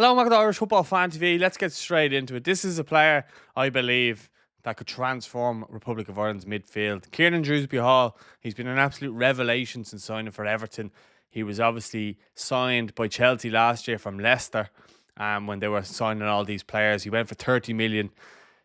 Hello, welcome to Irish Football Fan TV. Let's get straight into it. This is a player, I believe, that could transform Republic of Ireland's midfield. Kiernan Dewsbury-Hall, he's been an absolute revelation since signing for Everton. He was obviously signed by Chelsea last year from Leicester when they were signing all these players. He went for 30 million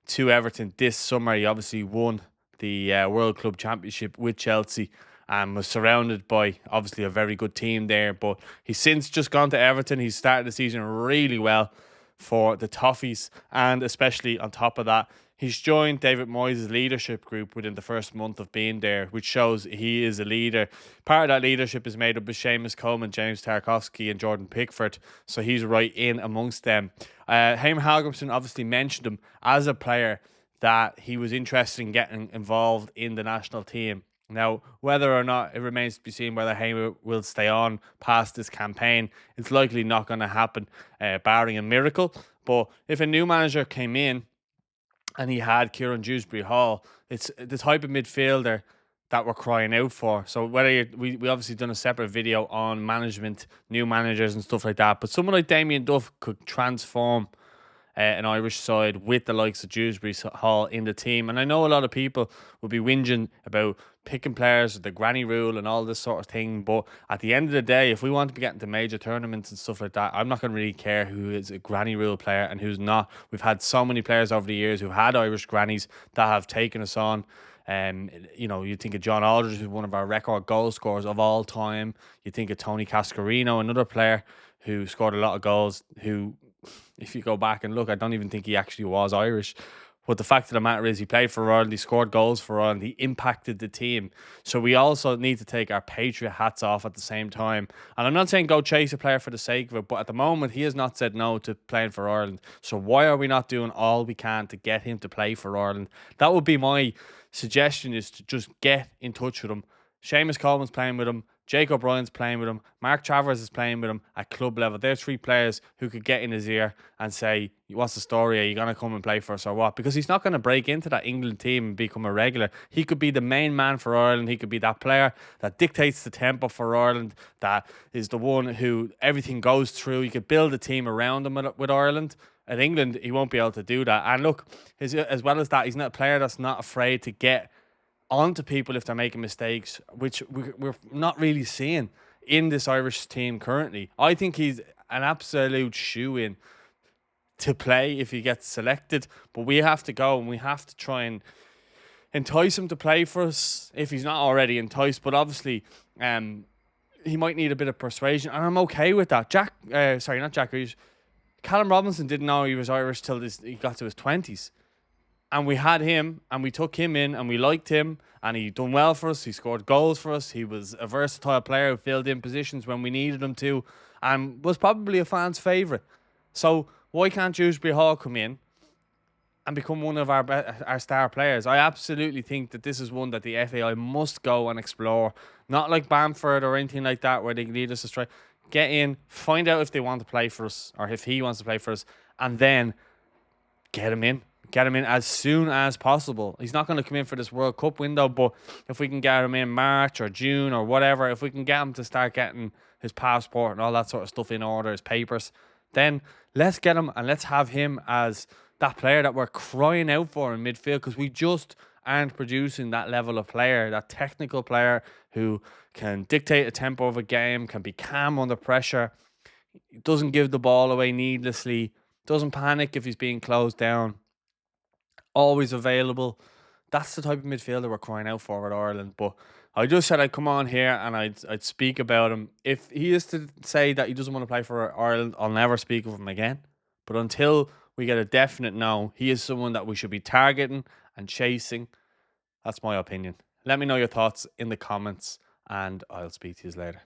to Everton this summer. He obviously won the World Club Championship with Chelsea and was surrounded by obviously a very good team there. But he's since just gone to Everton. He's started the season really well for the Toffees, and especially on top of that, he's joined David Moyes' leadership group within the first month of being there, which shows he is a leader. Part of that leadership is made up of Seamus Coleman, James Tarkowski and Jordan Pickford, so he's right in amongst them. Haim Halgrimsson obviously mentioned him as a player that he was interested in getting involved in the national team. Now, whether or not, it remains to be seen whether Haim will stay on past this campaign. It's likely not going to happen, barring a miracle. But if a new manager came in and he had Kiernan Dewsbury-Hall, it's the type of midfielder that we're crying out for. So we obviously done a separate video on management, new managers and stuff like that. But someone like Damien Duff could transform an Irish side with the likes of Dewsbury-Hall in the team. And I know a lot of people will be whinging about picking players, the granny rule and all this sort of thing. But at the end of the day, if we want to be getting to major tournaments and stuff like that, I'm not going to really care who is a granny rule player and who's not. We've had so many players over the years who've had Irish grannies that have taken us on. You think of John Aldridge, who's one of our record goal scorers of all time. You think of Tony Cascarino, another player who scored a lot of goals, who, if you go back and look, I don't even think he actually was Irish. But the fact of the matter is he played for Ireland, he scored goals for Ireland, he impacted the team. So we also need to take our Patriot hats off at the same time. And I'm not saying go chase a player for the sake of it, but at the moment he has not said no to playing for Ireland. So why are we not doing all we can to get him to play for Ireland? That would be my suggestion, is to just get in touch with him. Seamus Coleman's playing with him. Jake O'Brien's playing with him. Mark Travers is playing with him at club level. They're three players who could get in his ear and say, what's the story? Are you going to come and play for us or what? Because he's not going to break into that England team and become a regular. He could be the main man for Ireland. He could be that player that dictates the tempo for Ireland, that is the one who everything goes through. You could build a team around him with Ireland. At England, he won't be able to do that. And look, as well as that, he's not a player that's not afraid to get onto people if they're making mistakes, which we're not really seeing in this Irish team currently. I think he's an absolute shoe-in to play if he gets selected, but we have to go and we have to try and entice him to play for us if he's not already enticed. But obviously, he might need a bit of persuasion, and I'm okay with that. Callum Robinson didn't know he was Irish till he got to his 20s. And we had him, and we took him in, and we liked him, and he done well for us. He scored goals for us. He was a versatile player who filled in positions when we needed him to, and was probably a fan's favourite. So why can't Dewsbury-Hall come in and become one of our star players? I absolutely think that this is one that the FAI must go and explore. Not like Bamford or anything like that, where they can lead us astray. Get in, find out if they want to play for us, or if he wants to play for us, and then get him in. Get him in as soon as possible. He's not going to come in for this World Cup window, but if we can get him in March or June or whatever, if we can get him to start getting his passport and all that sort of stuff in order, his papers, then let's get him and let's have him as that player that we're crying out for in midfield, because we just aren't producing that level of player, that technical player who can dictate a tempo of a game, can be calm under pressure, doesn't give the ball away needlessly, doesn't panic if he's being closed down, always available. That's the type of midfielder we're crying out for with Ireland. But I just said I'd come on here and I'd speak about him. If he is to say that he doesn't want to play for Ireland, I'll never speak of him again. But until we get a definite no, he is someone that we should be targeting and chasing. That's my opinion. Let me know your thoughts in the comments, and I'll speak to you later.